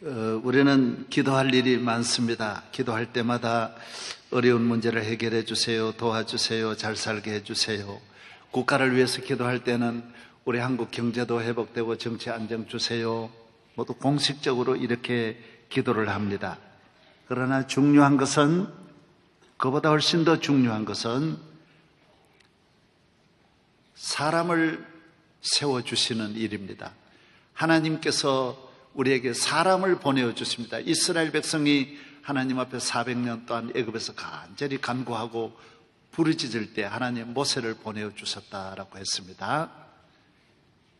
우리는 기도할 일이 많습니다. 기도할 때마다 어려운 문제를 해결해 주세요, 도와주세요, 잘 살게 해주세요. 국가를 위해서 기도할 때는 우리 한국 경제도 회복되고 정치 안정 주세요. 모두 공식적으로 이렇게 기도를 합니다. 그러나 중요한 것은, 그보다 훨씬 더 중요한 것은 사람을 세워주시는 일입니다. 하나님께서 우리에게 사람을 보내주십니다. 이스라엘 백성이 하나님 앞에 400년 동안 애굽에서 간절히 간구하고 부르짖을 때 하나님 모세를 보내주셨다라고 했습니다.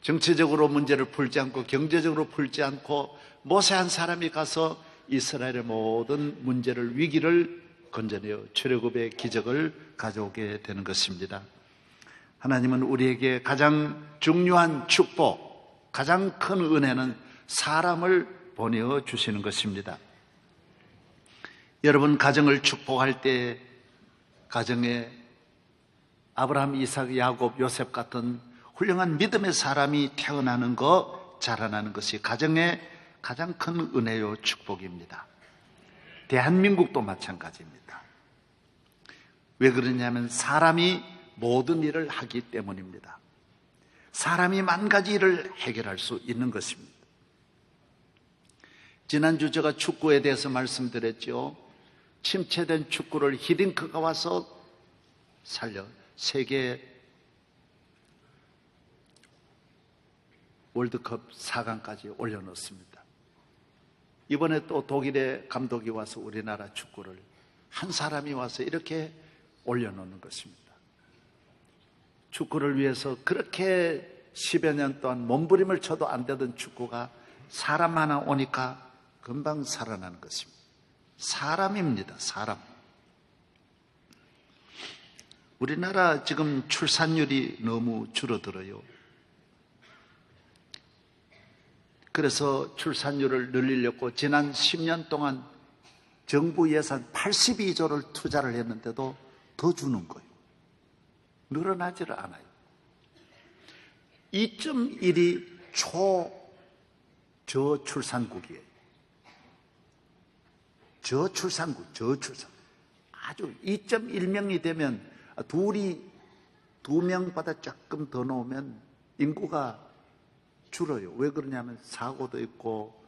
정치적으로 문제를 풀지 않고 경제적으로 풀지 않고 모세 한 사람이 가서 이스라엘의 모든 문제를, 위기를 건져내어 출애굽의 기적을 가져오게 되는 것입니다. 하나님은 우리에게 가장 중요한 축복, 가장 큰 은혜는 사람을 보내어 주시는 것입니다. 여러분, 가정을 축복할 때 가정에 아브라함, 이삭, 야곱, 요셉 같은 훌륭한 믿음의 사람이 태어나는 것, 자라나는 것이 가정의 가장 큰 은혜요 축복입니다. 대한민국도 마찬가지입니다. 왜 그러냐면 사람이 모든 일을 하기 때문입니다. 사람이 만 가지 일을 해결할 수 있는 것입니다. 지난주 제가 축구에 대해서 말씀드렸죠. 침체된 축구를 히딩크가 와서 살려 세계 월드컵 4강까지 올려놓습니다. 이번에 또 독일의 감독이 와서 우리나라 축구를, 한 사람이 와서 이렇게 올려놓는 것입니다. 축구를 위해서 그렇게 10여 년 동안 몸부림을 쳐도 안 되던 축구가 사람 하나 오니까 금방 살아나는 것입니다. 사람입니다. 사람. 우리나라 지금 출산율이 너무 줄어들어요. 그래서 출산율을 늘리려고 지난 10년 동안 정부 예산 82조를 투자를 했는데도 더 주는 거예요. 늘어나지를 않아요. 2.1이 저출산국이에요. 저출산국. 아주 2.1명이 되면 두 명보다 조금 더 놓으면 인구가 줄어요. 왜 그러냐면 사고도 있고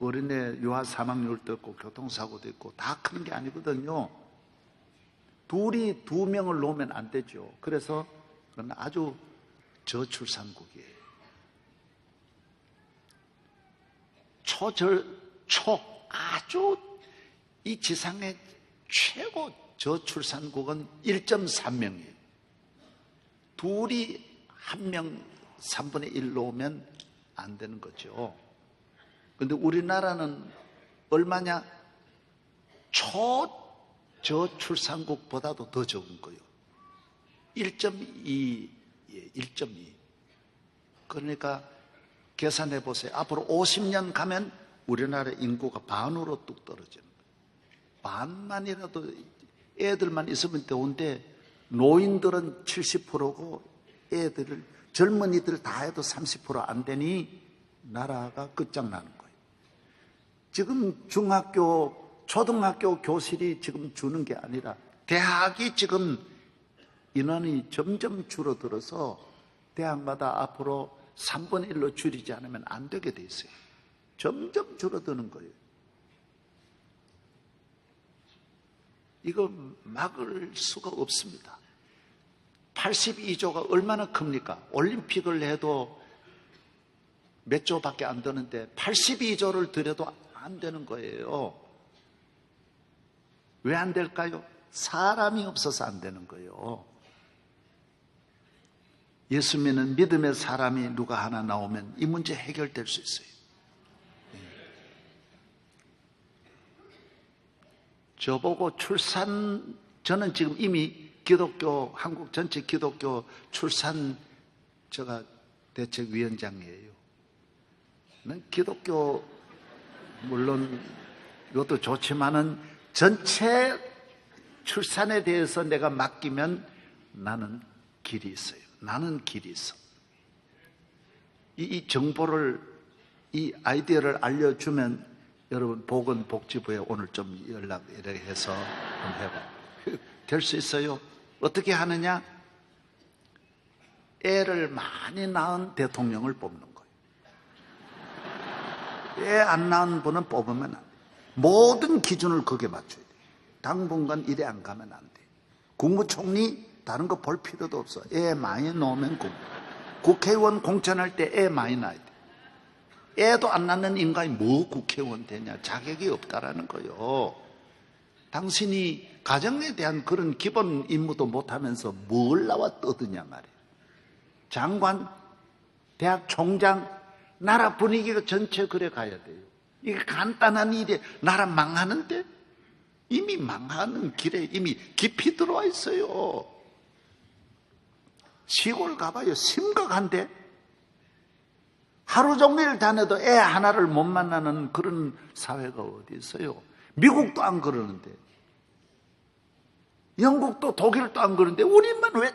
어린애 유아 사망률도 있고 교통사고도 있고 다 큰 게 아니거든요. 둘이 2명을 놓으면 안 되죠. 그래서 그건 아주 저출산국이에요. 아주 이 지상의 최고 저출산국은 1.3명이에요. 둘이 한 명 3분의 1 놓으면 안 되는 거죠. 그런데 우리나라는 얼마냐? 저출산국보다도 더 적은 거예요. 1.2. 1.2. 그러니까 계산해 보세요. 앞으로 50년 가면 우리나라 인구가 반으로 뚝 떨어지는 거예요. 반만이라도 애들만 있으면 좋은데 노인들은 70%고 젊은이들 다 해도 30% 안 되니 나라가 끝장나는 거예요. 지금 중학교, 초등학교 교실이 지금 주는 게 아니라 대학이 지금 인원이 점점 줄어들어서 대학마다 앞으로 3분의 1로 줄이지 않으면 안 되게 돼 있어요. 점점 줄어드는 거예요. 이거 막을 수가 없습니다. 82조가 얼마나 큽니까? 올림픽을 해도 몇 조밖에 안 되는데 82조를 들여도 안 되는 거예요. 왜 안 될까요? 사람이 없어서 안 되는 거예요. 예수 믿는 믿음의 사람이 누가 하나 나오면 이 문제 해결될 수 있어요. 저보고 저는 지금 이미 기독교, 한국 전체 기독교 출산 대책위원장이에요. 난 기독교 물론 이것도 좋지만은 전체 출산에 대해서 내가 맡기면 나는 길이 있어요. 나는 길이 있어. 이 정보를 이 아이디어를 알려주면 여러분 보건복지부에 오늘 좀 연락해서 한번 해봐. 될 수 있어요. 어떻게 하느냐? 애를 많이 낳은 대통령을 뽑는 거예요. 애 안 낳은 분은 뽑으면 안 돼. 모든 기준을 거기에 맞춰야 돼. 당분간 이래 안 가면 안 돼. 국무총리 다른 거 볼 필요도 없어. 애 많이 놓으면 국회의원 공천할 때 애 많이 낳아야 돼. 애도 안 낳는 인간이 뭐 국회의원 되냐? 자격이 없다라는 거요. 당신이 가정에 대한 그런 기본 임무도 못하면서 뭘 나와 떠드냐 말이에요. 장관, 대학 총장, 나라 분위기가 전체 그래 가야 돼요. 이게 간단한 일이 나라 망하는데 이미 망하는 길에 이미 깊이 들어와 있어요. 시골 가봐요. 심각한데 하루 종일 다녀도 애 하나를 못 만나는 그런 사회가 어디 있어요. 미국도 안 그러는데, 영국도 독일도 안 그러는데 우리만 왜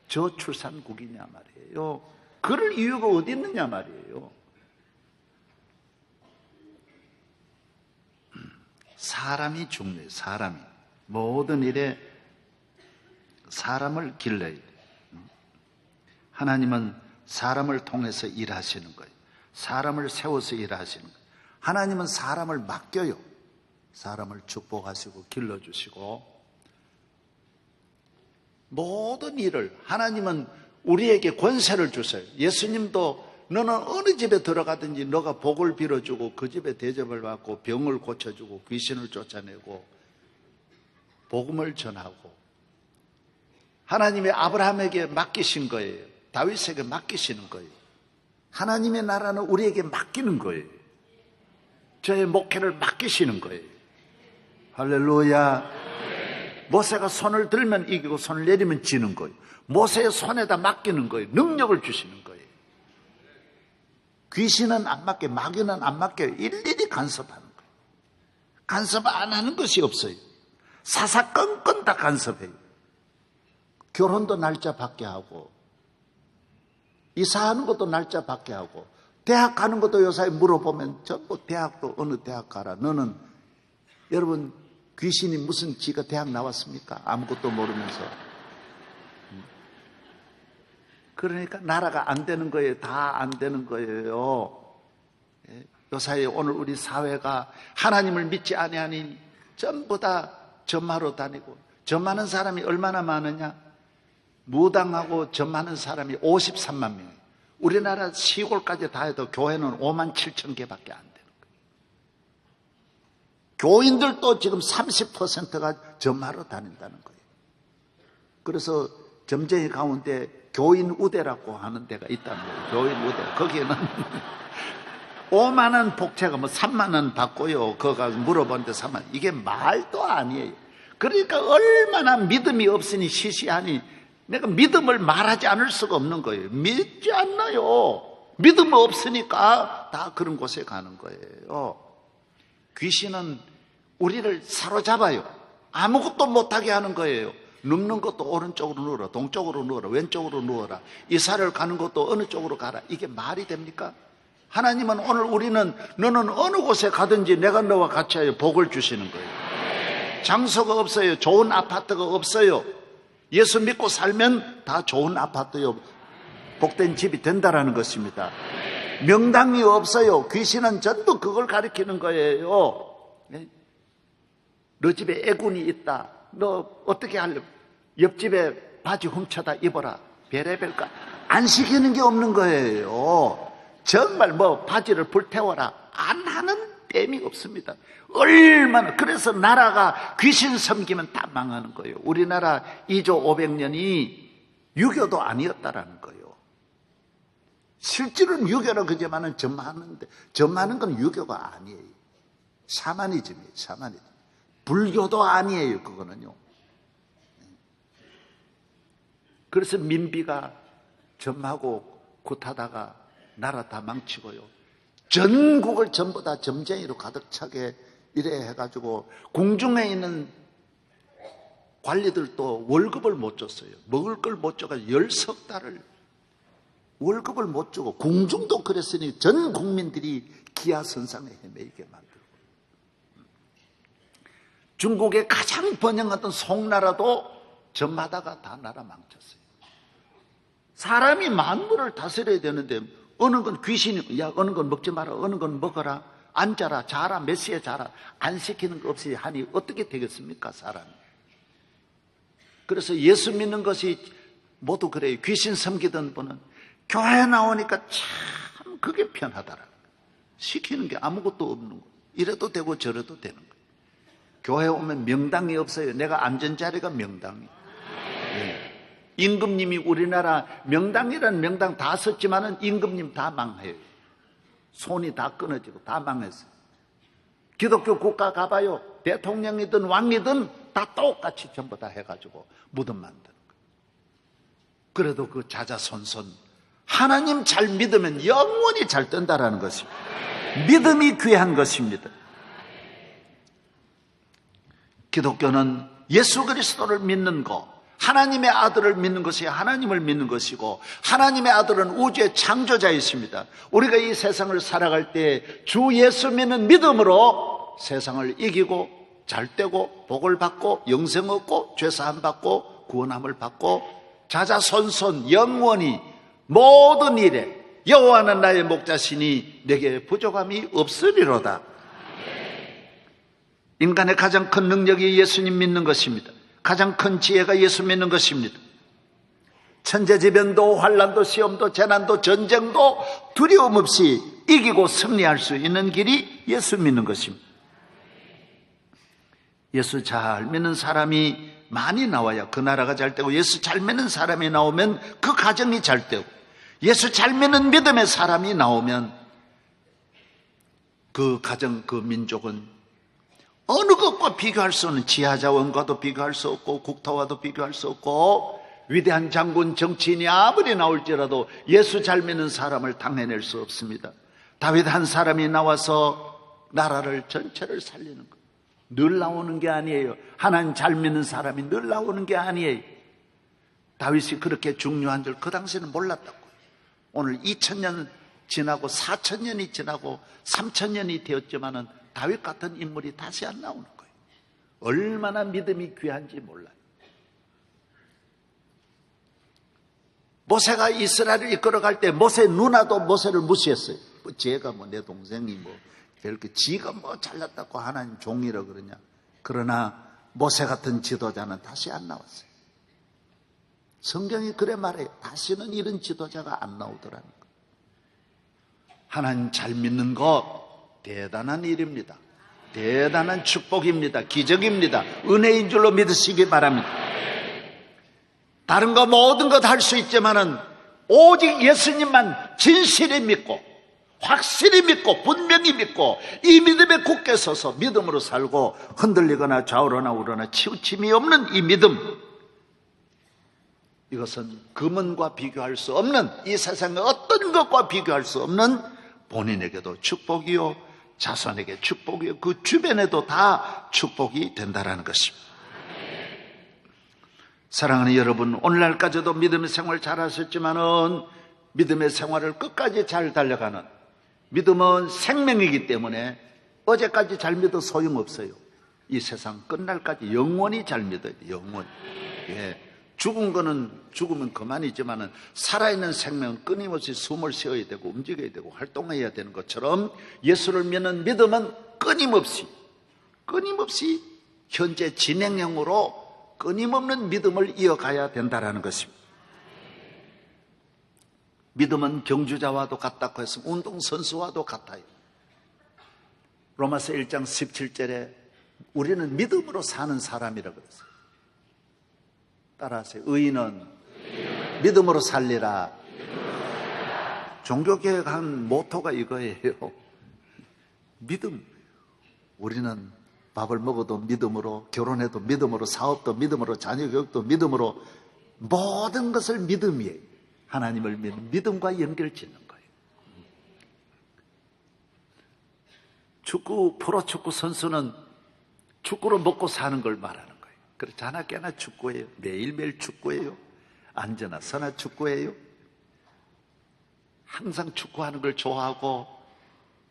저출산국이냐 말이에요. 그럴 이유가 어디 있느냐 말이에요. 사람이 중요해요. 사람이 모든 일에 사람을 길러야 돼요. 하나님은 사람을 통해서 일하시는 거예요. 사람을 세워서 일하시는 거예요. 하나님은 사람을 맡겨요. 사람을 축복하시고 길러주시고 모든 일을 하나님은 우리에게 권세를 주세요. 예수님도 너는 어느 집에 들어가든지 너가 복을 빌어주고 그 집에 대접을 받고 병을 고쳐주고 귀신을 쫓아내고 복음을 전하고 하나님이 아브라함에게 맡기신 거예요. 다윗에게 맡기시는 거예요. 하나님의 나라는 우리에게 맡기는 거예요. 저의 목회를 맡기시는 거예요. 할렐루야. 모세가 손을 들면 이기고 손을 내리면 지는 거예요. 모세의 손에다 맡기는 거예요. 능력을 주시는 거예요. 귀신은 안 맡겨, 마귀는 안 맡겨요. 일일이 간섭하는 거예요. 간섭 안 하는 것이 없어요. 사사건건 다 간섭해요. 결혼도 날짜 받게 하고 이사하는 것도 날짜 받게 하고 대학 가는 것도 요새 물어보면 전부 대학도 어느 대학 가라. 너는 여러분 귀신이 무슨 지가 대학 나왔습니까? 아무것도 모르면서. 그러니까 나라가 안 되는 거예요. 다 안 되는 거예요. 요사이 오늘 우리 사회가 하나님을 믿지 아니하니 전부 다 점하러 다니고 점하는 사람이 얼마나 많으냐? 무당하고 점하는 사람이 53만 명이에요. 우리나라 시골까지 다 해도 교회는 5만 7천 개밖에 안 되는 거예요. 교인들도 지금 30%가 점하러 다닌다는 거예요. 그래서 점쟁이 가운데 교인 우대라고 하는 데가 있다는 거예요. 교인 우대. 거기에는 5만 원 복채가 뭐 3만 원 받고요. 그거 가서 물어보는데 3만 원. 이게 말도 아니에요. 그러니까 얼마나 믿음이 없으니 시시하니 내가 믿음을 말하지 않을 수가 없는 거예요. 믿지 않나요? 믿음 없으니까 다 그런 곳에 가는 거예요. 귀신은 우리를 사로잡아요. 아무것도 못하게 하는 거예요. 눕는 것도 오른쪽으로 누워라, 동쪽으로 누워라, 왼쪽으로 누워라. 이사를 가는 것도 어느 쪽으로 가라. 이게 말이 됩니까? 하나님은 오늘 우리는 너는 어느 곳에 가든지 내가 너와 같이 하여 복을 주시는 거예요. 장소가 없어요. 좋은 아파트가 없어요. 예수 믿고 살면 다 좋은 아파트요, 복된 집이 된다라는 것입니다. 명당이 없어요. 귀신은 전부 그걸 가리키는 거예요. 너 집에 애군이 있다. 너 어떻게 할래? 옆집에 바지 훔쳐다 입어라. 베레벨까? 안 시키는 게 없는 거예요. 정말 뭐 바지를 불태워라. 안 하는 땜이 없습니다. 얼마나. 그래서 나라가 귀신 섬기면 다 망하는 거예요. 우리나라 2조 500년이 유교도 아니었다라는 거예요. 실제로는 유교라 그지만은 점하는 건 유교가 아니에요. 샤머니즘이에요. 샤머니즘. 불교도 아니에요. 그거는요. 그래서 민비가 점하고 굿하다가 나라 다 망치고요. 전국을 전부 다 점쟁이로 가득 차게 이래 해가지고 궁중에 있는 관리들도 월급을 못 줬어요. 먹을 걸 못 줘가지고 10석 달을 월급을 못 주고 궁중도 그랬으니 전 국민들이 기아선상에 헤매이게 만들고, 중국의 가장 번영하던 송나라도 전마다가 다 나라 망쳤어요. 사람이 만물을 다스려야 되는데 어느 건 귀신이, 야 어느 건 먹지 마라, 어느 건 먹어라, 앉아라, 자라, 몇 시에 자라, 안 시키는 거 없이 하니 어떻게 되겠습니까, 사람이? 그래서 예수 믿는 것이 모두 그래요. 귀신 섬기던 분은 교회 나오니까 참 그게 편하더라. 시키는 게 아무것도 없는 거. 이래도 되고 저래도 되는 거예요. 교회 오면 명당이 없어요. 내가 앉은 자리가 명당이에요. 네. 임금님이 우리나라 명당이라는 명당 다 썼지만은 임금님 다 망해요. 손이 다 끊어지고 다 망했어요. 기독교 국가 가봐요. 대통령이든 왕이든 다 똑같이 전부 다 해가지고 무덤 만드는 거예요. 그래도 그 자자손손 하나님 잘 믿으면 영원히 잘 뜬다라는 것입니다. 믿음이 귀한 것입니다. 기독교는 예수 그리스도를 믿는 것, 하나님의 아들을 믿는 것이 하나님을 믿는 것이고, 하나님의 아들은 우주의 창조자이십니다. 우리가 이 세상을 살아갈 때 주 예수 믿는 믿음으로 세상을 이기고 잘되고 복을 받고 영생 얻고 죄사함 받고 구원함을 받고 자자손손 영원히 모든 일에 여호와는 나의 목자시니 내게 부족함이 없으리로다. 인간의 가장 큰 능력이 예수님 믿는 것입니다. 가장 큰 지혜가 예수 믿는 것입니다. 천재지변도 환난도 시험도 재난도 전쟁도 두려움 없이 이기고 승리할 수 있는 길이 예수 믿는 것입니다. 예수 잘 믿는 사람이 많이 나와야 그 나라가 잘 되고, 예수 잘 믿는 사람이 나오면 그 가정이 잘 되고, 예수 잘 믿는 믿음의 사람이 나오면 그 가정, 그 민족은 어느 것과 비교할 수 없는, 지하자원과도 비교할 수 없고 국토와도 비교할 수 없고, 위대한 장군 정치인이 아무리 나올지라도 예수 잘 믿는 사람을 당해낼 수 없습니다. 다윗 한 사람이 나와서 나라를 전체를 살리는 거예요. 늘 나오는 게 아니에요. 하나님 잘 믿는 사람이 늘 나오는 게 아니에요. 다윗이 그렇게 중요한 줄 그 당시에는 몰랐다고. 오늘 2000년 지나고 4000년이 지나고 3000년이 되었지만은 다윗 같은 인물이 다시 안 나오는 거예요. 얼마나 믿음이 귀한지 몰라요. 모세가 이스라엘을 이끌어갈 때 모세 누나도 모세를 무시했어요. 쟤가 내 동생이 이렇게 지가 잘났다고 하나님 종이라 그러냐. 그러나 모세 같은 지도자는 다시 안 나왔어요. 성경이 그래 말해요. 다시는 이런 지도자가 안 나오더라는 거예요. 하나님 잘 믿는 것 대단한 일입니다. 대단한 축복입니다. 기적입니다. 은혜인 줄로 믿으시기 바랍니다. 다른 거 모든 것 할 수 있지만은 오직 예수님만 진실히 믿고 확실히 믿고 분명히 믿고 이 믿음에 굳게 서서 믿음으로 살고 흔들리거나 좌우로나 우로나 치우침이 없는 이 믿음, 이것은 금은과 비교할 수 없는, 이 세상의 어떤 것과 비교할 수 없는 본인에게도 축복이요, 자손에게 축복이요, 그 주변에도 다 축복이 된다라는 것입니다. 사랑하는 여러분, 오늘날까지도 믿음의 생활 잘 하셨지만은 믿음의 생활을 끝까지 잘 달려가는, 믿음은 생명이기 때문에 어제까지 잘 믿어 소용없어요. 이 세상 끝날까지 영원히 잘 믿어야 돼요. 영원히. 예. 죽은 거는 죽으면 그만이지만은 살아있는 생명은 끊임없이 숨을 쉬어야 되고 움직여야 되고 활동해야 되는 것처럼 예수를 믿는 믿음은 끊임없이 현재 진행형으로 끊임없는 믿음을 이어가야 된다는 것입니다. 믿음은 경주자와도 같다고 해서 운동선수와도 같아요. 로마서 1장 17절에 우리는 믿음으로 사는 사람이라고 그랬어요. 따라하세요. 의인은 믿음으로 살리라. 종교개혁 한 모토가 이거예요. 믿음. 우리는 밥을 먹어도 믿음으로, 결혼해도 믿음으로, 사업도 믿음으로, 자녀 교육도 믿음으로, 모든 것을 믿음이에요. 하나님을 믿는 믿음과 연결 짓는 거예요. 프로축구 선수는 축구로 먹고 사는 걸 말하는 거예요. 그래서 자나 깨나 축구예요. 매일매일 축구예요. 앉으나 서나 축구예요. 항상 축구하는 걸 좋아하고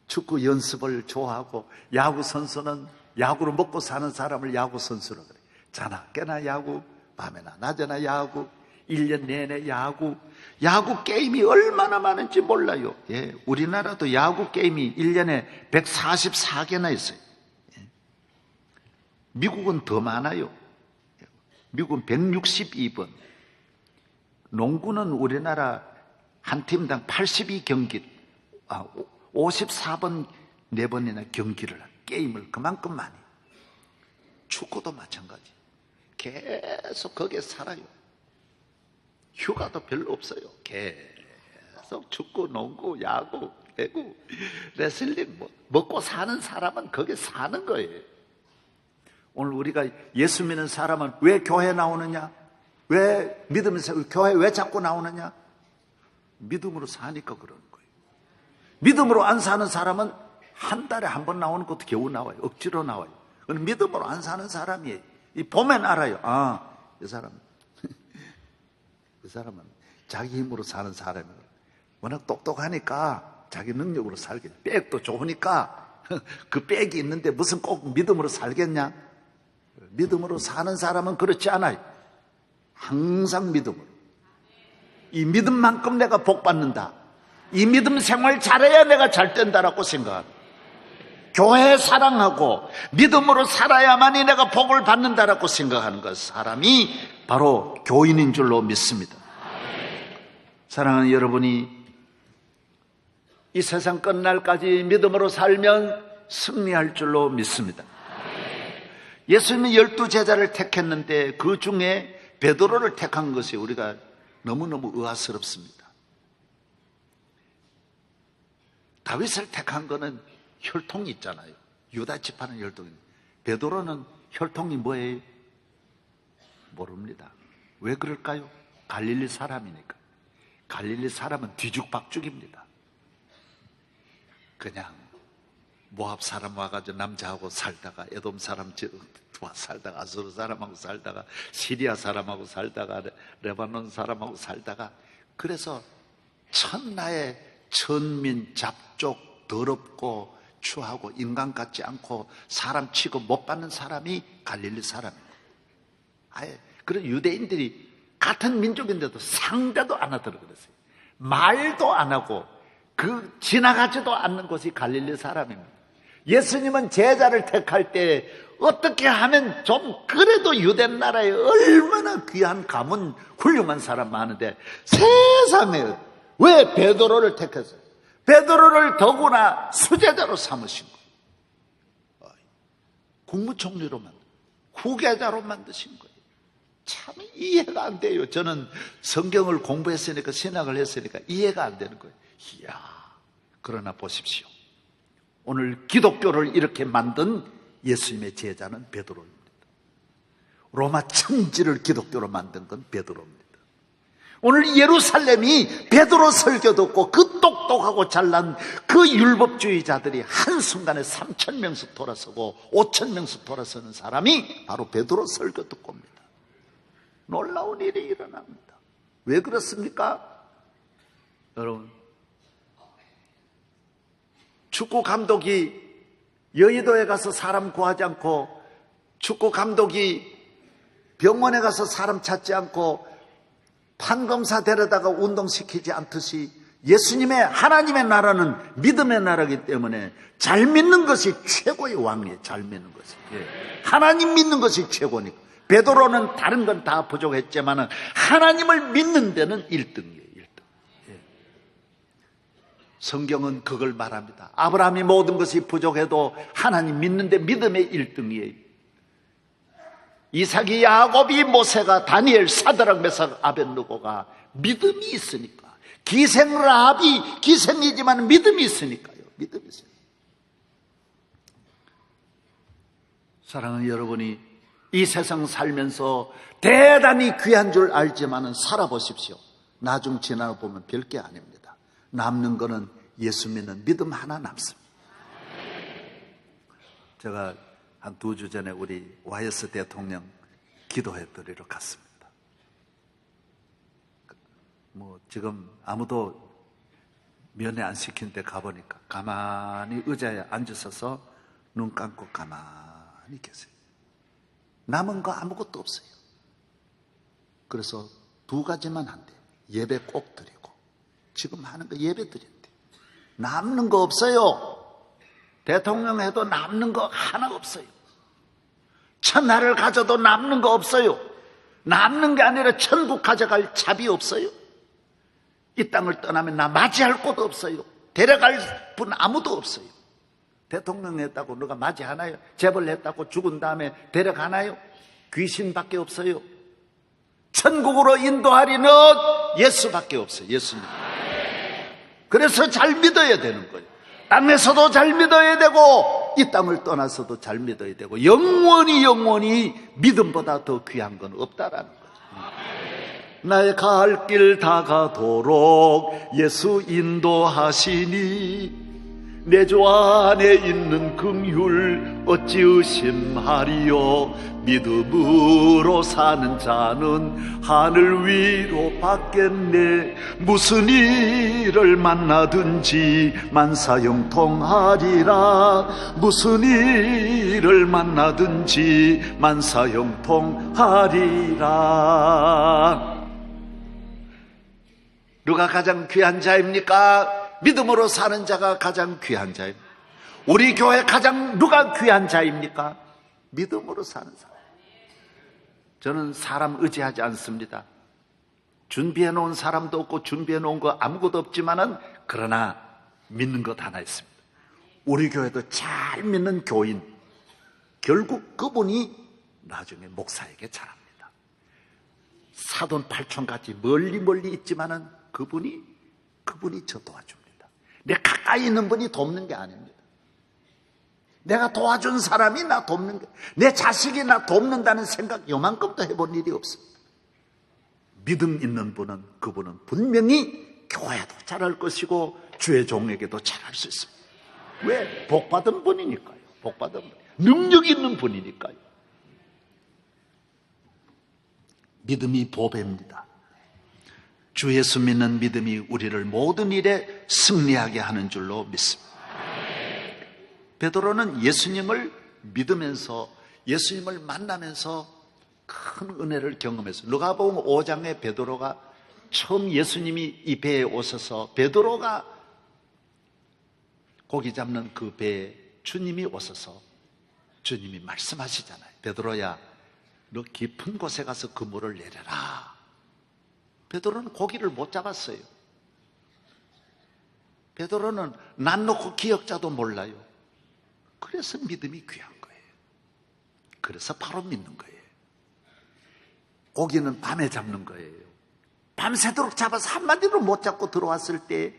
축구 연습을 좋아하고, 야구 선수는 야구로 먹고 사는 사람을 야구 선수라 그래. 자나 깨나 야구, 밤에나 낮에나 야구, 1년 내내 야구. 야구 게임이 얼마나 많은지 몰라요. 예, 우리나라도 야구 게임이 1년에 144개나 있어요. 예. 미국은 더 많아요. 미국은 162번. 농구는 우리나라 한 팀당 82경기, 54번 4번이나 경기를, 게임을 그만큼 많이. 축구도 마찬가지. 계속 거기에 살아요. 휴가도 별로 없어요. 계속 축구, 농구, 야구, 배구, 레슬링, 먹고 사는 사람은 거기에 사는 거예요. 오늘 우리가 예수 믿는 사람은 왜 교회 나오느냐? 왜 믿으면서 교회 왜 자꾸 나오느냐? 믿음으로 사니까 그러는 거예요. 믿음으로 안 사는 사람은 한 달에 한 번 나오는 것도 겨우 나와요. 억지로 나와요. 그건 믿음으로 안 사는 사람이에요. 보면 알아요. 이 사람은 자기 힘으로 사는 사람이에요. 워낙 똑똑하니까 자기 능력으로 살겠지. 백도 좋으니까 그 백이 있는데 무슨 꼭 믿음으로 살겠냐? 믿음으로 사는 사람은 그렇지 않아요. 항상 믿음으로. 이 믿음만큼 내가 복 받는다. 이 믿음 생활 잘해야 내가 잘 된다라고 생각합니다. 교회 사랑하고 믿음으로 살아야만이 내가 복을 받는다라고 생각하는 것, 사람이 바로 교인인 줄로 믿습니다. 사랑하는 여러분이 이 세상 끝날까지 믿음으로 살면 승리할 줄로 믿습니다. 예수님은 12제자를 택했는데 그 중에 베드로를 택한 것이 우리가 너무너무 의아스럽습니다. 다윗을 택한 거는 혈통이 있잖아요. 유다 지파는 혈통이. 베드로는 혈통이 뭐예요? 모릅니다. 왜 그럴까요? 갈릴리 사람이니까. 갈릴리 사람은 뒤죽박죽입니다. 그냥 모압 사람 와가지고 남자하고 살다가, 에돔 사람 살다가, 아수르 사람하고 살다가, 시리아 사람하고 살다가, 레바논 사람하고 살다가, 그래서 천하의 천민, 잡족, 더럽고 추하고 인간 같지 않고 사람 취급 못 받는 사람이 갈릴리 사람입니다. 아예 그런 유대인들이 같은 민족인데도 상대도 안 하더라고요. 그랬어요. 말도 안 하고 지나가지도 않는 곳이 갈릴리 사람입니다. 예수님은 제자를 택할 때 어떻게 하면 좀 그래도 유대 나라에 얼마나 귀한 가문 훌륭한 사람 많은데 세상에 왜 베드로를 택했어요? 베드로를 더구나 수제자로 삼으신 거예요. 국무총리로 후계자로 만드신 거예요. 참 이해가 안 돼요. 저는 성경을 공부했으니까, 신학을 했으니까 이해가 안 되는 거예요. 이야, 그러나 보십시오. 오늘 기독교를 이렇게 만든 예수님의 제자는 베드로입니다. 로마 천지를 기독교로 만든 건 베드로입니다. 오늘 예루살렘이 베드로 설교 듣고 그 똑똑하고 잘난 그 율법주의자들이 한순간에 3,000명씩 돌아서고 5,000명씩 돌아서는 사람이 바로 베드로 설교 듣고 옵니다. 놀라운 일이 일어납니다. 왜 그렇습니까? 여러분, 축구 감독이 여의도에 가서 사람 구하지 않고, 축구 감독이 병원에 가서 사람 찾지 않고, 판검사 데려다가 운동시키지 않듯이 예수님의 하나님의 나라는 믿음의 나라이기 때문에 잘 믿는 것이 최고의 왕이에요. 잘 믿는 것이. 하나님 믿는 것이 최고니까. 베드로는 다른 건 다 부족했지만 하나님을 믿는 데는 1등이에요. 1등. 성경은 그걸 말합니다. 아브라함이 모든 것이 부족해도 하나님 믿는데 믿음의 1등이에요. 이삭이, 야곱이, 모세가, 다니엘, 사드락, 메삭, 아벳느고가 믿음이 있으니까. 기생라합이 기생이지만 믿음이 있으니까요. 믿음이 있어요. 사랑하는 여러분이 이 세상 살면서 대단히 귀한 줄 알지만은 살아보십시오. 나중 지나고 보면 별게 아닙니다. 남는 거는 예수 믿는 믿음 하나 남습니다. 제가 한 2주 전에 우리 YS 대통령 기도해 드리러 갔습니다. 지금 아무도 면회 안 시킨 데 가보니까 가만히 의자에 앉으셔서 눈 감고 가만히 계세요. 남은 거 아무것도 없어요. 그래서 두 가지만 한대요. 예배 꼭 드리고, 지금 하는 거 예배 드린대. 남는 거 없어요. 대통령 해도 남는 거 하나 없어요. 천하를 가져도 남는 거 없어요. 남는 게 아니라 천국 가져갈 잡이 없어요. 이 땅을 떠나면 나 맞이할 곳 없어요. 데려갈 분 아무도 없어요. 대통령 했다고 누가 맞이하나요? 재벌 했다고 죽은 다음에 데려가나요? 귀신밖에 없어요. 천국으로 인도하리는 예수밖에 없어요. 예수님. 그래서 잘 믿어야 되는 거예요. 땅에서도 잘 믿어야 되고 이 땅을 떠나서도 잘 믿어야 되고 영원히 믿음보다 더 귀한 건 없다라는 거예요. 나의 갈 길 다가도록 예수 인도하시니 내 주 안에 있는 긍휼 어찌 의심하리요. 믿음으로 사는 자는 하늘 위로 받겠네. 무슨 일을 만나든지 만사형통하리라. 무슨 일을 만나든지 만사형통하리라. 누가 가장 귀한 자입니까? 믿음으로 사는 자가 가장 귀한 자입니다. 우리 교회 가장 누가 귀한 자입니까? 믿음으로 사는 사람. 저는 사람 의지하지 않습니다. 준비해 놓은 사람도 없고 준비해 놓은 거 아무것도 없지만은 그러나 믿는 것 하나 있습니다. 우리 교회도 잘 믿는 교인, 결국 그분이 나중에 목사에게 잘합니다. 사돈 팔촌같이 멀리 있지만은 그분이 저 도와줍니다. 내 가까이 있는 분이 돕는 게 아닙니다. 내가 도와준 사람이 나 돕는 게, 내 자식이 나 돕는다는 생각 요만큼도 해본 일이 없습니다. 믿음 있는 분은, 그분은 분명히 교회도 잘할 것이고 주의 종에게도 잘할 수 있습니다. 왜? 복받은 분이니까요. 복받은 분, 능력 있는 분이니까요. 믿음이 보배입니다. 주 예수 믿는 믿음이 우리를 모든 일에 승리하게 하는 줄로 믿습니다. 베드로는 예수님을 믿으면서, 예수님을 만나면서 큰 은혜를 경험했어요. 누가복음 5장에 베드로가 처음 예수님이 이 배에 오셔서 베드로가 고기 잡는 그 배에 주님이 오셔서 주님이 말씀하시잖아요. 베드로야, 너 깊은 곳에 가서 그물을 내려라. 베드로는 고기를 못 잡았어요. 베드로는 난 놓고 기억자도 몰라요. 그래서 믿음이 귀한 거예요. 그래서 바로 믿는 거예요. 고기는 밤에 잡는 거예요. 밤새도록 잡아서 한마디로 못 잡고 들어왔을 때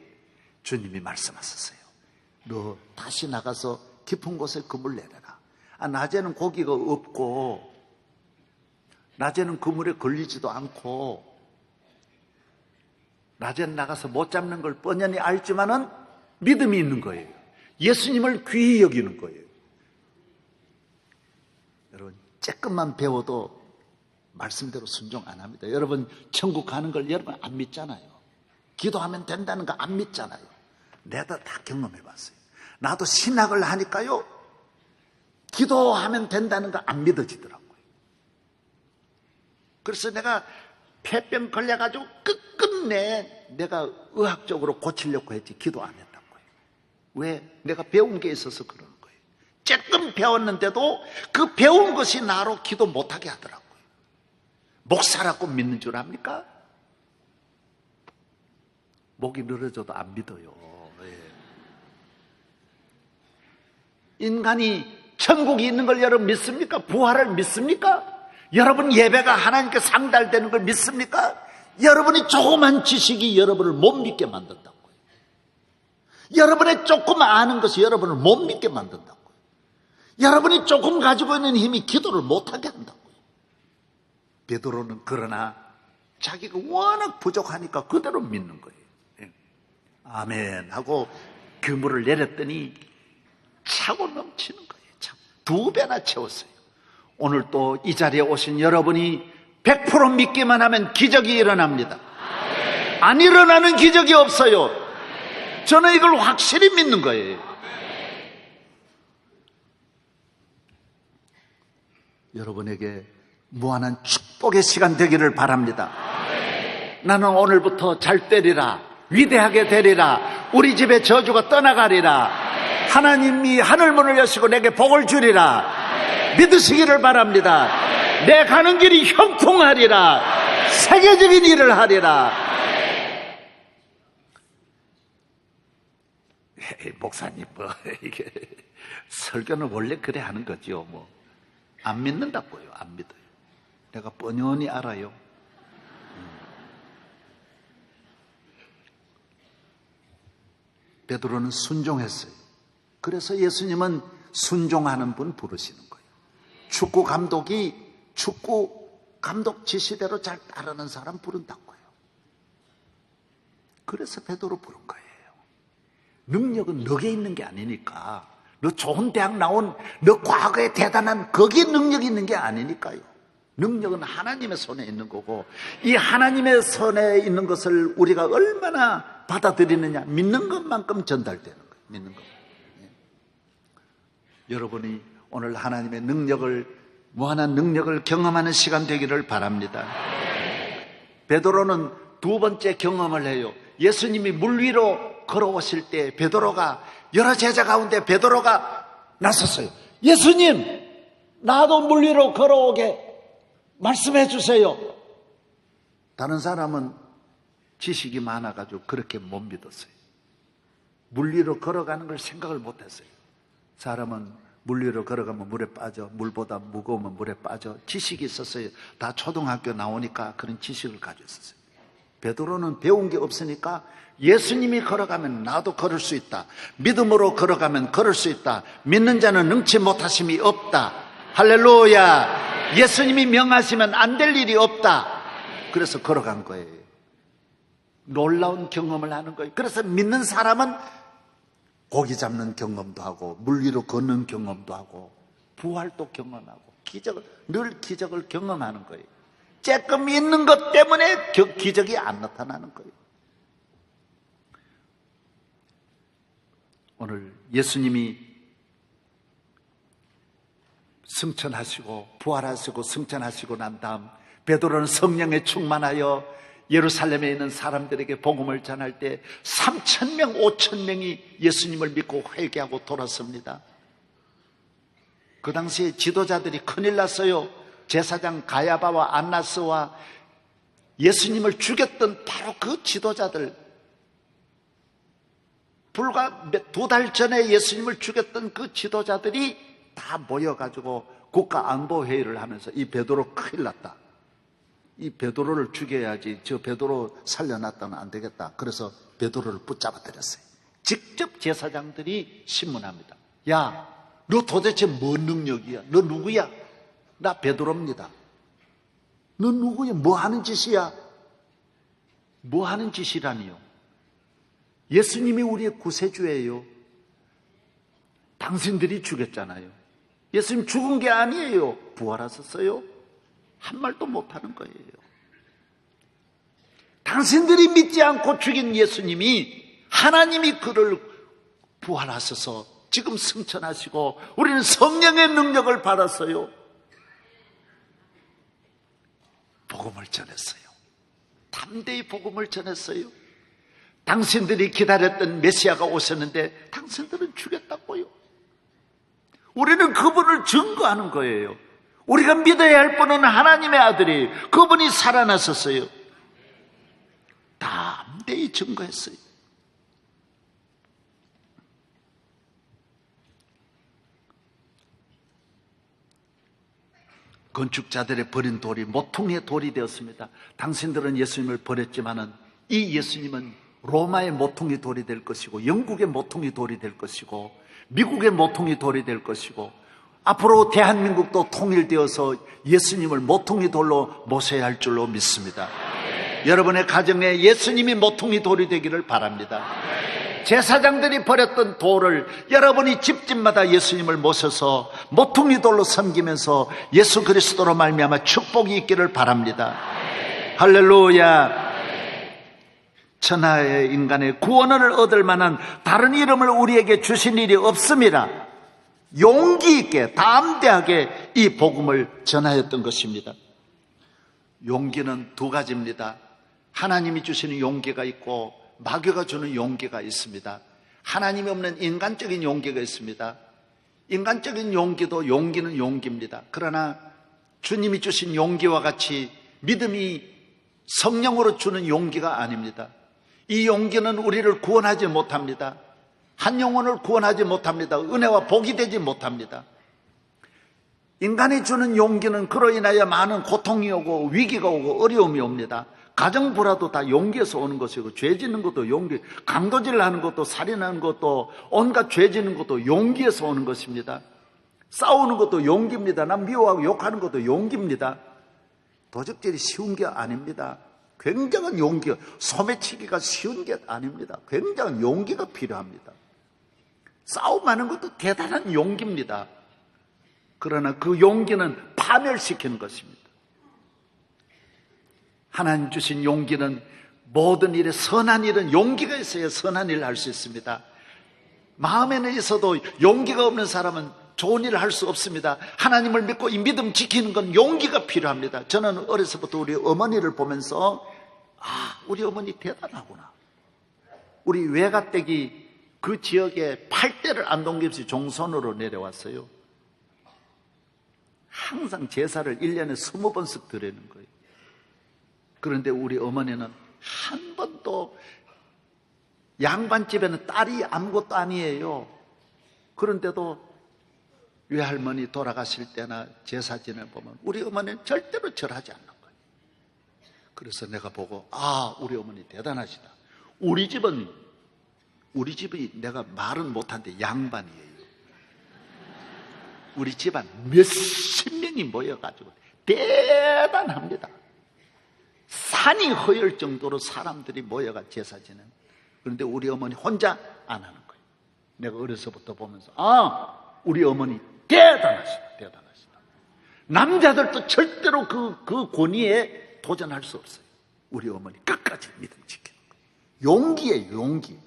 주님이 말씀하셨어요. 너 다시 나가서 깊은 곳에 그물 내려라. 낮에는 고기가 없고 낮에는 그물에 걸리지도 않고 낮엔 나가서 못 잡는 걸 뻔히 알지만은 믿음이 있는 거예요. 예수님을 귀히 여기는 거예요. 여러분, 조금만 배워도 말씀대로 순종 안 합니다. 여러분, 천국 가는 걸 여러분 안 믿잖아요. 기도하면 된다는 거 안 믿잖아요. 내가 다 경험해 봤어요. 나도 신학을 하니까요, 기도하면 된다는 거 안 믿어지더라고요. 그래서 내가 폐병 걸려가지고 끝끝내 내가 의학적으로 고치려고 했지 기도 안 했다고요. 왜? 내가 배운 게 있어서 그러는 거예요. 조금 배웠는데도 그 배운 것이 나로 기도 못하게 하더라고요. 목사라고 믿는 줄 압니까? 목이 늘어져도 안 믿어요. 인간이 천국이 있는 걸 여러분 믿습니까? 부활을 믿습니까? 여러분 예배가 하나님께 상달되는 걸 믿습니까? 여러분이 조그만 지식이 여러분을 못 믿게 만든다고요. 여러분의 조금 아는 것이 여러분을 못 믿게 만든다고요. 여러분이 조금 가지고 있는 힘이 기도를 못하게 한다고요. 베드로는 그러나 자기가 워낙 부족하니까 그대로 믿는 거예요. 아멘 하고 그물을 내렸더니 차고 넘치는 거예요. 두 배나 채웠어요. 오늘 또 이 자리에 오신 여러분이 100% 믿기만 하면 기적이 일어납니다. 안 일어나는 기적이 없어요. 저는 이걸 확실히 믿는 거예요. 여러분에게 무한한 축복의 시간 되기를 바랍니다. 나는 오늘부터 잘 되리라, 위대하게 되리라, 우리 집의 저주가 떠나가리라, 하나님이 하늘문을 여시고 내게 복을 주리라 믿으시기를 바랍니다. 내 가는 길이 형통하리라, 세계적인 일을 하리라. 에이, 목사님 뭐 이게 설교는 원래 그래 하는 거죠. 뭐 안 믿는다고요. 안 믿어요. 내가 뻔연히 알아요. 베드로는 순종했어요. 그래서 예수님은 순종하는 분 부르시는 거예요. 축구 감독이 축구 감독 지시대로 잘 따르는 사람 부른다고요. 그래서 베드로 부른 거예요. 능력은 너게 있는 게 아니니까, 너 좋은 대학 나온 너 과거에 대단한 거기에 능력이 있는 게 아니니까요. 능력은 하나님의 손에 있는 거고, 이 하나님의 손에 있는 것을 우리가 얼마나 받아들이느냐, 믿는 것만큼 전달되는 거예요. 믿는 것. 네. 여러분이 오늘 하나님의 능력을, 무한한 능력을 경험하는 시간 되기를 바랍니다. 베드로는 두 번째 경험을 해요. 예수님이 물 위로 걸어오실 때 베드로가, 여러 제자 가운데 베드로가 나섰어요. 예수님, 나도 물 위로 걸어오게 말씀해 주세요. 다른 사람은 지식이 많아가지고 그렇게 못 믿었어요. 물 위로 걸어가는 걸 생각을 못했어요. 사람은 물 위로 걸어가면 물에 빠져, 물보다 무거우면 물에 빠져. 지식이 있었어요. 다 초등학교 나오니까 그런 지식을 가지고 있었어요. 베드로는 배운 게 없으니까 예수님이 걸어가면 나도 걸을 수 있다, 믿음으로 걸어가면 걸을 수 있다, 믿는 자는 능치 못하심이 없다, 할렐루야, 예수님이 명하시면 안 될 일이 없다. 그래서 걸어간 거예요. 놀라운 경험을 하는 거예요. 그래서 믿는 사람은 고기 잡는 경험도 하고, 물 위로 걷는 경험도 하고, 부활도 경험하고, 늘 기적을 경험하는 거예요. 조금 있는 것 때문에 기적이 안 나타나는 거예요. 오늘 예수님이 승천하시고 부활하시고 승천하시고 난 다음 베드로는 성령에 충만하여 예루살렘에 있는 사람들에게 복음을 전할 때 3,000명, 5,000명이 예수님을 믿고 회개하고 돌았습니다. 그 당시에 지도자들이 큰일 났어요. 제사장 가야바와 안나스와 예수님을 죽였던 바로 그 지도자들, 불과 2달 전에 예수님을 죽였던 그 지도자들이 다 모여가지고 국가안보회의를 하면서 이 베드로 큰일 났다, 이 베드로를 죽여야지, 저 베드로 살려놨다면 안 되겠다. 그래서 베드로를 붙잡아 들였어요. 직접 제사장들이 신문합니다. 야, 너 도대체 뭔 능력이야? 너 누구야? 나 베드로입니다. 너 누구야? 뭐 하는 짓이야? 뭐 하는 짓이라니요? 예수님이 우리의 구세주예요. 당신들이 죽였잖아요. 예수님 죽은 게 아니에요. 부활하셨어요. 한 말도 못하는 거예요. 당신들이 믿지 않고 죽인 예수님이, 하나님이 그를 부활하셔서 지금 승천하시고 우리는 성령의 능력을 받았어요. 복음을 전했어요. 담대히 복음을 전했어요. 당신들이 기다렸던 메시아가 오셨는데 당신들은 죽였다고요. 우리는 그분을 증거하는 거예요. 우리가 믿어야 할 분은 하나님의 아들이, 그분이 살아나셨어요. 담대히 증거했어요. 건축자들의 버린 돌이 모퉁이의 돌이 되었습니다. 당신들은 예수님을 버렸지만은 이 예수님은 로마의 모퉁이 돌이 될 것이고, 영국의 모퉁이 돌이 될 것이고, 미국의 모퉁이 돌이 될 것이고, 앞으로 대한민국도 통일되어서 예수님을 모퉁이 돌로 모셔야 할 줄로 믿습니다. 여러분의 가정에 예수님이 모퉁이 돌이 되기를 바랍니다. 제사장들이 버렸던 돌을 여러분이 집집마다 예수님을 모셔서 모퉁이 돌로 섬기면서 예수 그리스도로 말미암아 축복이 있기를 바랍니다. 할렐루야. 천하의 인간의 구원을 얻을 만한 다른 이름을 우리에게 주신 일이 없습니다. 용기 있게 담대하게 이 복음을 전하였던 것입니다. 용기는 두 가지입니다. 하나님이 주시는 용기가 있고 마귀가 주는 용기가 있습니다. 하나님이 없는 인간적인 용기가 있습니다. 인간적인 용기도 용기는 용기입니다. 그러나 주님이 주신 용기와 같이 믿음이 성령으로 주는 용기가 아닙니다. 이 용기는 우리를 구원하지 못합니다. 한 영혼을 구원하지 못합니다. 은혜와 복이 되지 못합니다. 인간이 주는 용기는 그로 인하여 많은 고통이 오고 위기가 오고 어려움이 옵니다. 가정불화도 다 용기에서 오는 것이고, 죄 짓는 것도 용기, 강도질 하는 것도, 살인하는 것도, 온갖 죄 짓는 것도 용기에서 오는 것입니다. 싸우는 것도 용기입니다. 남 미워하고 욕하는 것도 용기입니다. 도적질이 쉬운 게 아닙니다. 굉장한 용기, 소매치기가 쉬운 게 아닙니다. 굉장한 용기가 필요합니다. 싸움하는 것도 대단한 용기입니다. 그러나 그 용기는 파멸시키는 것입니다. 하나님 주신 용기는 모든 일에, 선한 일은 용기가 있어야 선한 일을 할 수 있습니다. 마음에는 있어도 용기가 없는 사람은 좋은 일을 할 수 없습니다. 하나님을 믿고 이 믿음 지키는 건 용기가 필요합니다. 저는 어려서부터 우리 어머니를 보면서 우리 어머니 대단하구나. 우리 외가댁이 그 지역에 8대를 안동김씨 종손으로 내려왔어요. 항상 제사를 1년에 20번씩 드리는 거예요. 그런데 우리 어머니는 한 번도, 양반집에는 딸이 아무것도 아니에요. 그런데도 외할머니 돌아가실 때나 제사 지내보면 우리 어머니는 절대로 절하지 않는 거예요. 그래서 내가 보고 우리 어머니 대단하시다. 우리 집이 내가 말은 못하는데 양반이에요. 우리 집안 몇십 명이 모여가지고 대단합니다. 산이 허열 정도로 사람들이 모여가 제사 지내는. 그런데 우리 어머니 혼자 안 하는 거예요. 내가 어려서부터 보면서 우리 어머니 대단하시다. 남자들도 절대로 그 권위에 도전할 수 없어요. 우리 어머니 끝까지 믿음 지키는 거예요. 용기예요, 용기.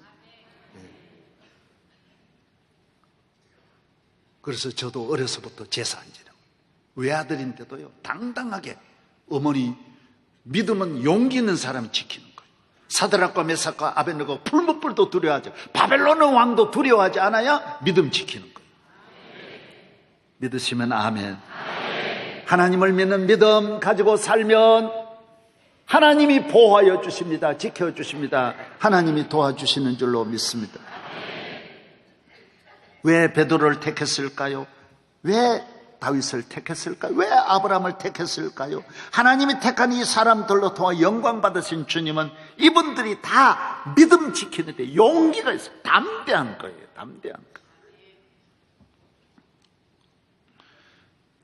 그래서 저도 어려서부터 제사 안 지내고, 외아들인데도요, 당당하게 어머니 믿음은 용기 있는 사람이 지키는 거예요. 사드락과 메삭과 아벳느고가 풀무불도 두려워하죠. 바벨론의 왕도 두려워하지 않아야 믿음 지키는 거예요. 믿으시면 아멘. 하나님을 믿는 믿음 가지고 살면 하나님이 보호하여 주십니다. 지켜주십니다. 하나님이 도와주시는 줄로 믿습니다. 왜 베드로를 택했을까요? 왜 다윗을 택했을까요? 왜 아브라함을 택했을까요? 하나님이 택한 이 사람들로 통해 영광 받으신 주님은 이분들이 다 믿음 지키는데 용기가 있어요. 담대한 거예요. 담대한 거.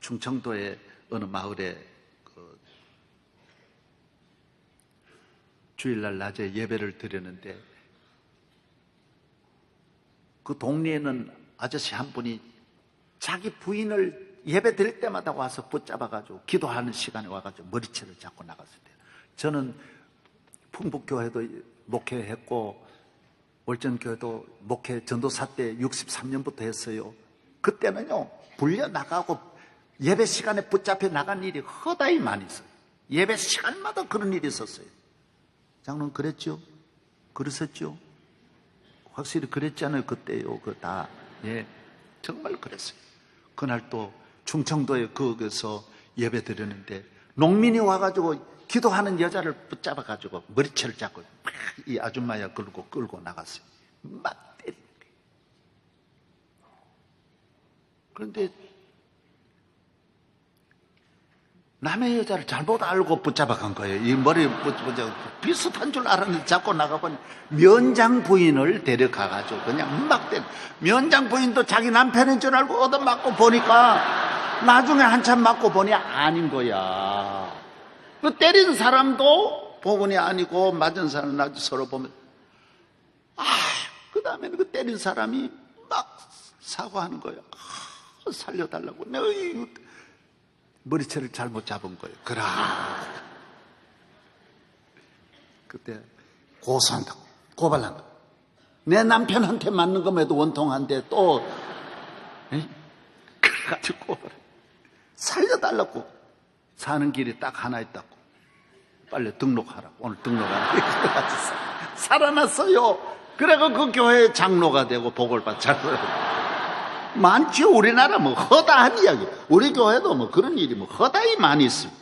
충청도의 어느 마을에 주일날 낮에 예배를 드렸는데, 그 동네에는 아저씨 한 분이 자기 부인을 예배 드릴 때마다 와서 붙잡아가지고 기도하는 시간에 와가지고 머리채를 잡고 나갔을 때, 저는 풍북교회도 목회했고 월전교회도 목회 전도사 때 63년부터 했어요. 그때는요, 불려 나가고 예배 시간에 붙잡혀 나간 일이 허다히 많이 있어요. 예배 시간마다 그런 일이 있었어요. 장로님 그랬죠? 그랬었죠? 확실히 그랬잖아요. 그때요. 정말 그랬어요. 그날 또 충청도에 거기서 예배 드렸는데 농민이 와가지고 기도하는 여자를 붙잡아가지고 머리채를 잡고 막 이 아줌마야 끌고 나갔어요. 막 때리는 거예요. 그런데 남의 여자를 잘못 알고 붙잡아간 거예요. 이 머리 비슷한 줄 알았는데 잡고 나가보니 면장 부인을 데려가가지고 그냥 막 때려. 면장 부인도 자기 남편인 줄 알고 얻어맞고 보니까 나중에 한참 맞고 보니 아닌 거야. 그 때린 사람도 보분이 아니고 맞은 사람은 나중에 서로 보면 그 다음에는 그 때린 사람이 막 사과하는 거야. 살려달라고. 내가 머리채를 잘못 잡은 거예요. 그때 고소한다고, 고발한다고. 내 남편한테 맞는 것에도 원통한데 또, 그래가지고 고발해. 살려달라고. 사는 길이 딱 하나 있다고. 빨리 등록하라고. 오늘 등록하라고. 살아났어요. 그래가 그 교회 장로가 되고 복을 받잖아요. 많죠. 우리나라 뭐 허다한 이야기. 우리 교회도 뭐 그런 일이 뭐 허다히 많이 있어요.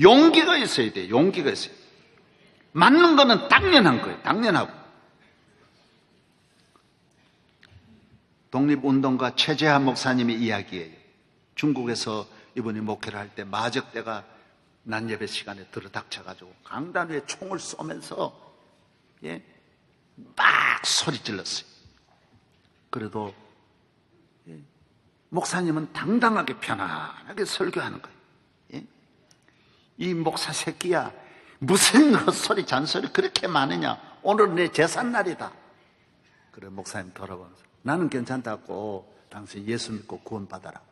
용기가 있어야 돼. 용기가 있어요. 맞는 거는 당연한 거예요. 당연하고. 독립운동가 최재하 목사님의 이야기예요. 중국에서 이분이 목회를 할 때 마적대가 낮 예배 시간에 들어닥쳐가지고 강단 위에 총을 쏘면서 막 소리 질렀어요. 그래도 목사님은 당당하게 편안하게 설교하는 거예요. 이 목사 새끼야, 무슨 헛소리 잔소리 그렇게 많으냐. 오늘 내 제삿날이다. 그래 목사님 돌아보면서 나는 괜찮다고. 당신 예수 믿고 구원받아라고.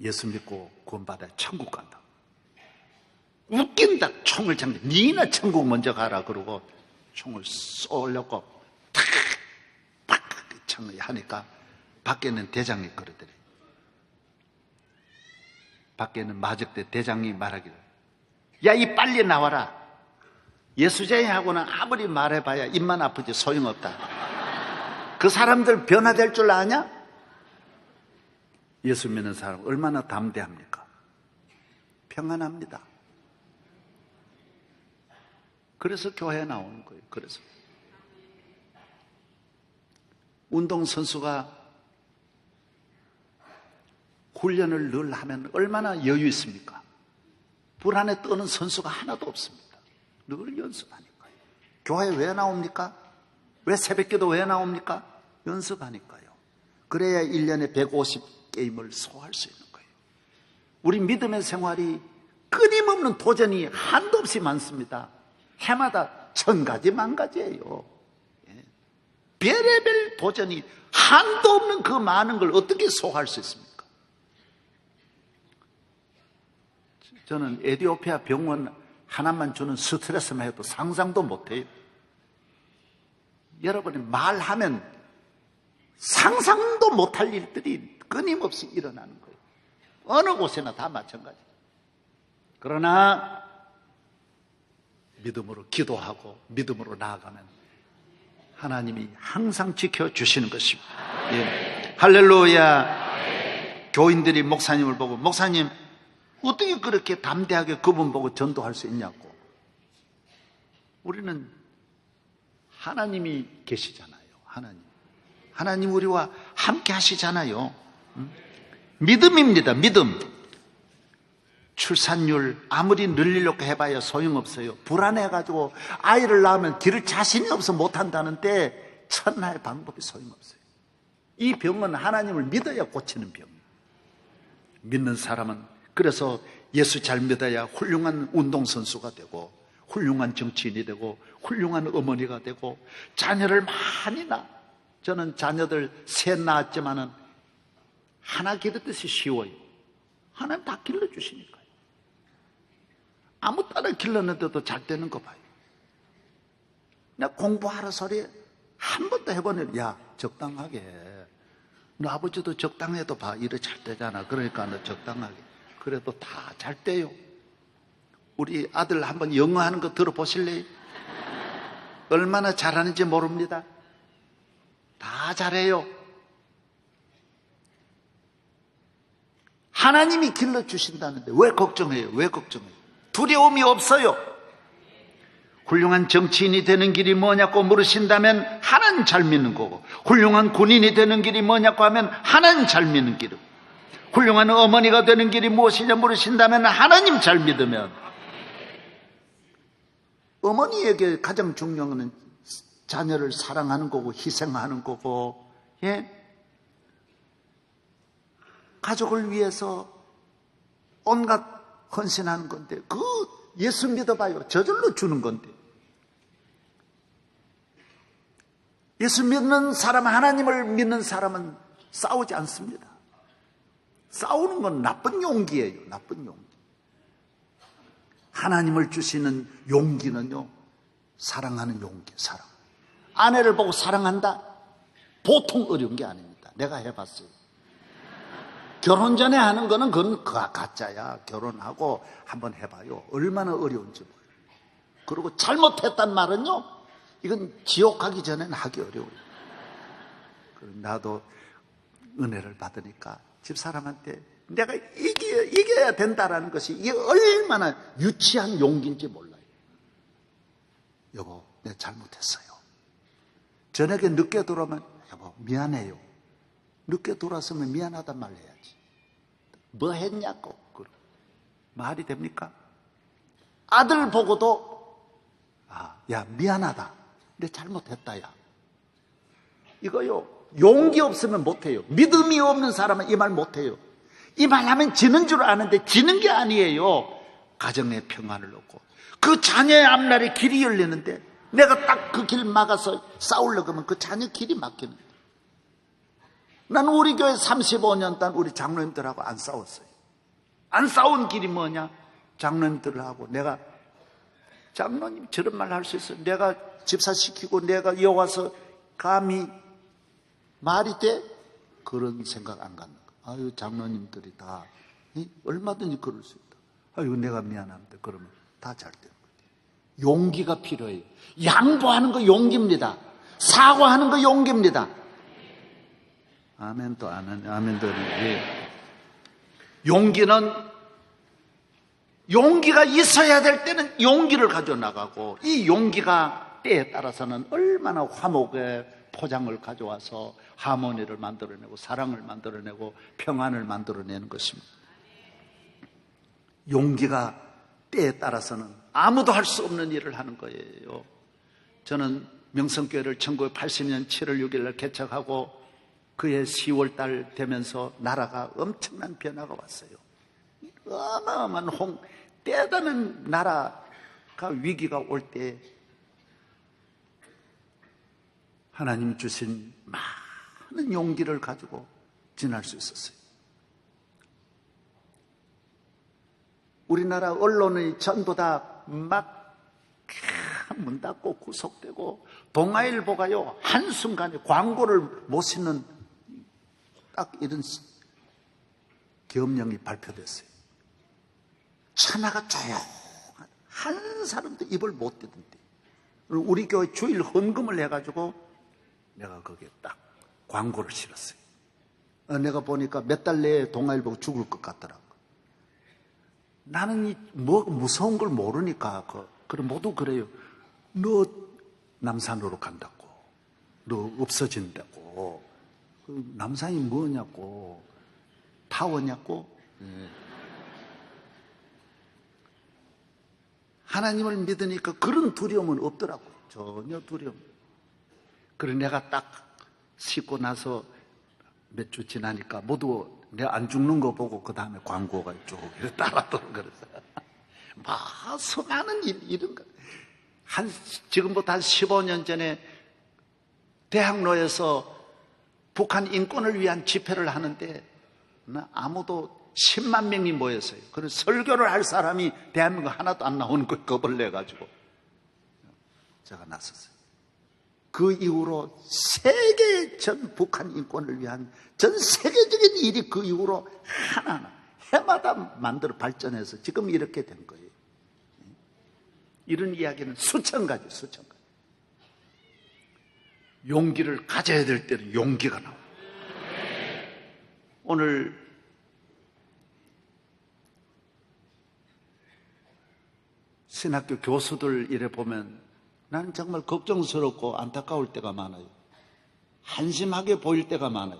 예수 믿고 구원받아야 천국 간다. 웃긴다. 총을 잡는. 니나 천국 먼저 가라 그러고 총을 쏘려고 탁 창을 하니까 밖에는 대장이 그러더래. 밖에는 마적대 대장이 말하기를, 야, 이 빨리 나와라. 예수쟁이하고는 아무리 말해봐야 입만 아프지 소용없다. 그 사람들 변화될 줄 아냐? 예수 믿는 사람 얼마나 담대합니까? 평안합니다. 그래서 교회에 나오는 거예요. 그래서 운동선수가 훈련을 늘 하면 얼마나 여유 있습니까? 불안에 떠는 선수가 하나도 없습니다. 늘 연습하니까요. 교회 왜 나옵니까? 왜 새벽기도 왜 나옵니까? 연습하니까요. 그래야 1년에 150게임을 소화할 수 있는 거예요. 우리 믿음의 생활이 끊임없는 도전이 한도 없이 많습니다. 해마다 1000가지 만가지예요. 별의별 도전이 한도 없는 그 많은 걸 어떻게 소화할 수 있습니까? 저는 에티오피아 병원 하나만 주는 스트레스만 해도 상상도 못해요. 여러분이 말하면 상상도 못할 일들이 끊임없이 일어나는 거예요. 어느 곳에나 다 마찬가지. 그러나 믿음으로 기도하고 믿음으로 나아가면 하나님이 항상 지켜주시는 것입니다. 예. 할렐루야. 교인들이 목사님을 보고, 목사님 어떻게 그렇게 담대하게 그분 보고 전도할 수 있냐고. 우리는 하나님이 계시잖아요. 하나님 우리와 함께 하시잖아요. 믿음입니다. 믿음. 출산율 아무리 늘리려고 해봐야 소용없어요. 불안해가지고 아이를 낳으면 기를 자신이 없어 못한다는데 천하의 방법이 소용없어요. 이 병은 하나님을 믿어야 고치는 병이에요. 믿는 사람은 그래서 예수 잘 믿어야 훌륭한 운동선수가 되고 훌륭한 정치인이 되고 훌륭한 어머니가 되고 자녀를 많이 낳아. 저는 자녀들 셋 낳았지만은 하나 기르듯이 쉬워요. 하나님 다 길러주시니까요. 아무 따라 길렀는데도 잘 되는 거 봐요. 나 공부하라 소리 한 번도 해보니, 야, 적당하게 해. 너 아버지도 적당해도 봐. 이래 잘 되잖아. 그러니까 너 적당하게. 그래도 다 잘 돼요. 우리 아들 한번 영어 하는 거 들어보실래요? 얼마나 잘하는지 모릅니다. 다 잘해요. 하나님이 길러주신다는데 왜 걱정해요? 왜 걱정해요? 두려움이 없어요. 훌륭한 정치인이 되는 길이 뭐냐고 물으신다면 하나님 잘 믿는 거고, 훌륭한 군인이 되는 길이 뭐냐고 하면 하나님 잘 믿는 길이고, 훌륭한 어머니가 되는 길이 무엇이냐 물으신다면 하나님 잘 믿으면, 어머니에게 가장 중요한 것은 자녀를 사랑하는 거고 희생하는 거고, 예? 가족을 위해서 온갖 헌신하는 건데, 그 예수 믿어봐요. 저절로 주는 건데. 예수 믿는 사람, 하나님을 믿는 사람은 싸우지 않습니다. 싸우는 건 나쁜 용기예요. 나쁜 용기. 하나님을 주시는 용기는요, 사랑하는 용기, 사랑. 아내를 보고 사랑한다? 보통 어려운 게 아닙니다. 내가 해봤어요. 결혼 전에 하는 거는 그건 가짜야. 결혼하고 한번 해봐요. 얼마나 어려운지 몰라요. 그리고 잘못했단 말은요, 이건 지옥 가기 전에는 하기 어려워요. 나도 은혜를 받으니까 집사람한테 내가 이겨야 된다라는 것이 이게 얼마나 유치한 용기인지 몰라요. 여보, 내가 잘못했어요. 저녁에 늦게 돌아오면 여보, 미안해요. 늦게 돌아서면 미안하단 말 해야지. 뭐 했냐고. 말이 됩니까? 아들 보고도 야, 미안하다. 내 잘못했다, 야. 이거요, 용기 없으면 못해요. 믿음이 없는 사람은 이 말 못해요. 이 말 하면 지는 줄 아는데 지는 게 아니에요. 가정에 평안을 얻고 그 자녀의 앞날에 길이 열리는데 내가 딱 그 길 막아서 싸우려고 하면 그 자녀 길이 막히는 거예요. 나는 우리 교회 35년 동안 우리 장로님들하고 안 싸웠어요. 안 싸운 길이 뭐냐? 장로님들하고 내가 장로님 저런 말 할 수 있어요. 내가 집사시키고 내가 여와서 감히 말이 돼? 그런 생각 안 갖는 거야. 아유, 장로님들이 다 얼마든지 그럴 수 있다. 아유, 내가 미안합니다. 그러면 다 잘 되는 거예요. 용기가 필요해요. 양보하는 거 용기입니다. 사과하는 거 용기입니다. 아멘도 안 하네. 아멘도 안 하네. 용기가 있어야 될 때는 용기를 가져 나가고, 이 용기가 때에 따라서는 얼마나 화목의 포장을 가져와서 하모니를 만들어내고 사랑을 만들어내고 평안을 만들어내는 것입니다. 용기가 때에 따라서는 아무도 할 수 없는 일을 하는 거예요. 저는 명성교회를 1980년 7월 6일 날 개척하고 그해 10월 달 되면서 나라가 엄청난 변화가 왔어요. 어마어마한 대단한 나라가 위기가 올 때 하나님 주신 많은 용기를 가지고 지날 수 있었어요. 우리나라 언론이 전부 다 막 문 닫고 구속되고, 동아일보가요 한순간에 광고를 못 쓰는 딱 이런 계엄령이 발표됐어요. 천하가 조용한, 한 사람도 입을 못 대던데, 우리 교회 주일 헌금을 해가지고 내가 거기에 딱 광고를 실었어요. 내가 보니까 몇 달 내에 동아일보가 죽을 것 같더라고. 나는 무서운 걸 모르니까 그럼 모두 그래요. 너 남산으로 간다고, 너 없어진다고. 남산이 뭐냐고, 타워냐고. 하나님을 믿으니까 그런 두려움은 없더라고요. 전혀 두려움. 그래 내가 딱 씻고 나서 몇 주 지나니까 모두 내가 안 죽는 거 보고 그 다음에 광고가 쭉 따랐던 거라서 수많은 이런 거. 지금부터 한 15년 전에 대학로에서 북한 인권을 위한 집회를 하는데 아무도 10만 명이 모였어요. 그래서 설교를 할 사람이 대한민국 하나도 안 나오는 걸 겁을 내가지고 제가 나섰어요. 그 이후로 세계 전 북한 인권을 위한 전 세계적인 일이 그 이후로 하나하나 해마다 만들어 발전해서 지금 이렇게 된 거예요. 이런 이야기는 수천 가지. 용기를 가져야 될 때는 용기가 나와요. 오늘 신학교 교수들 이래 보면 나는 정말 걱정스럽고 안타까울 때가 많아요. 한심하게 보일 때가 많아요.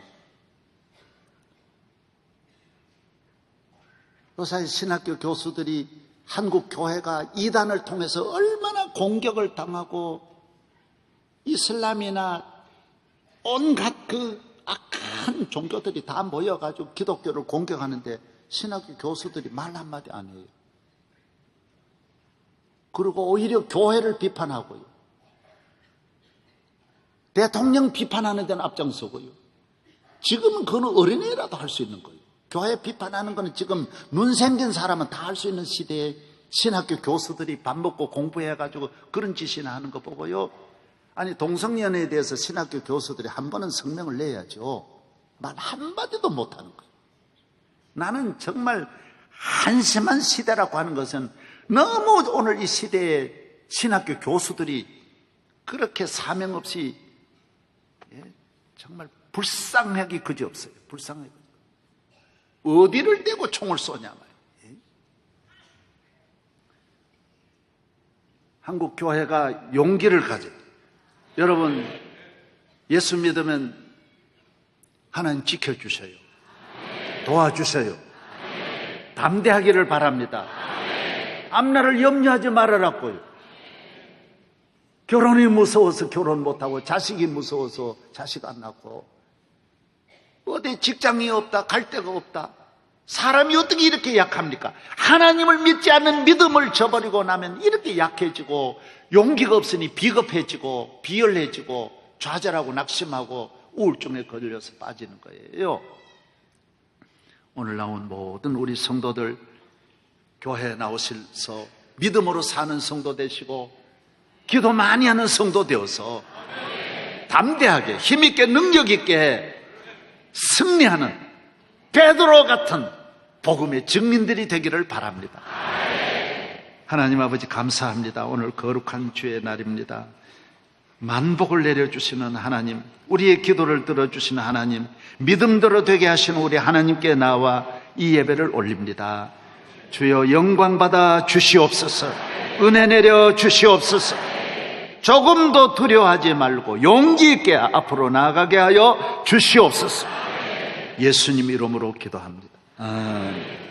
요새 신학교 교수들이 한국 교회가 이단을 통해서 얼마나 공격을 당하고 이슬람이나 온갖 그 악한 종교들이 다 모여가지고 기독교를 공격하는데 신학교 교수들이 말 한마디 안 해요. 그리고 오히려 교회를 비판하고요. 대통령 비판하는 데는 앞장서고요. 지금은 그건 어린애라도 할 수 있는 거예요. 교회 비판하는 거는 지금 눈 생긴 사람은 다 할 수 있는 시대에 신학교 교수들이 밥 먹고 공부해가지고 그런 짓이나 하는 거 보고요. 아니, 동성연애에 대해서 신학교 교수들이 한 번은 성명을 내야죠. 말 한마디도 못하는 거예요. 나는 정말 한심한 시대라고 하는 것은 너무 오늘 이 시대에 신학교 교수들이 그렇게 사명 없이 정말 불쌍하기 그지없어요. 불쌍하기. 어디를 대고 총을 쏘냐 말이에요. 한국 교회가 용기를 가져요. 여러분, 예수 믿으면 하나님 지켜주셔요. 도와주셔요. 담대하기를 바랍니다. 앞날을 염려하지 말아라고요. 결혼이 무서워서 결혼 못하고, 자식이 무서워서 자식 안 낳고, 어디 직장이 없다, 갈 데가 없다. 사람이 어떻게 이렇게 약합니까? 하나님을 믿지 않는 믿음을 저버리고 나면 이렇게 약해지고, 용기가 없으니 비겁해지고, 비열해지고, 좌절하고 낙심하고 우울증에 걸려서 빠지는 거예요. 오늘 나온 모든 우리 성도들, 교회에 나오셔서 믿음으로 사는 성도 되시고 기도 많이 하는 성도 되어서 담대하게 힘있게 능력있게 승리하는 베드로 같은 복음의 증인들이 되기를 바랍니다. 하나님 아버지 감사합니다. 오늘 거룩한 주의 날입니다. 만복을 내려주시는 하나님, 우리의 기도를 들어주시는 하나님, 믿음대로 되게 하시는 우리 하나님께 나와 이 예배를 올립니다. 주여 영광 받아 주시옵소서. 은혜 내려 주시옵소서. 조금도 두려워하지 말고 용기 있게 앞으로 나아가게 하여 주시옵소서. 예수님 이름으로 기도합니다. 아멘.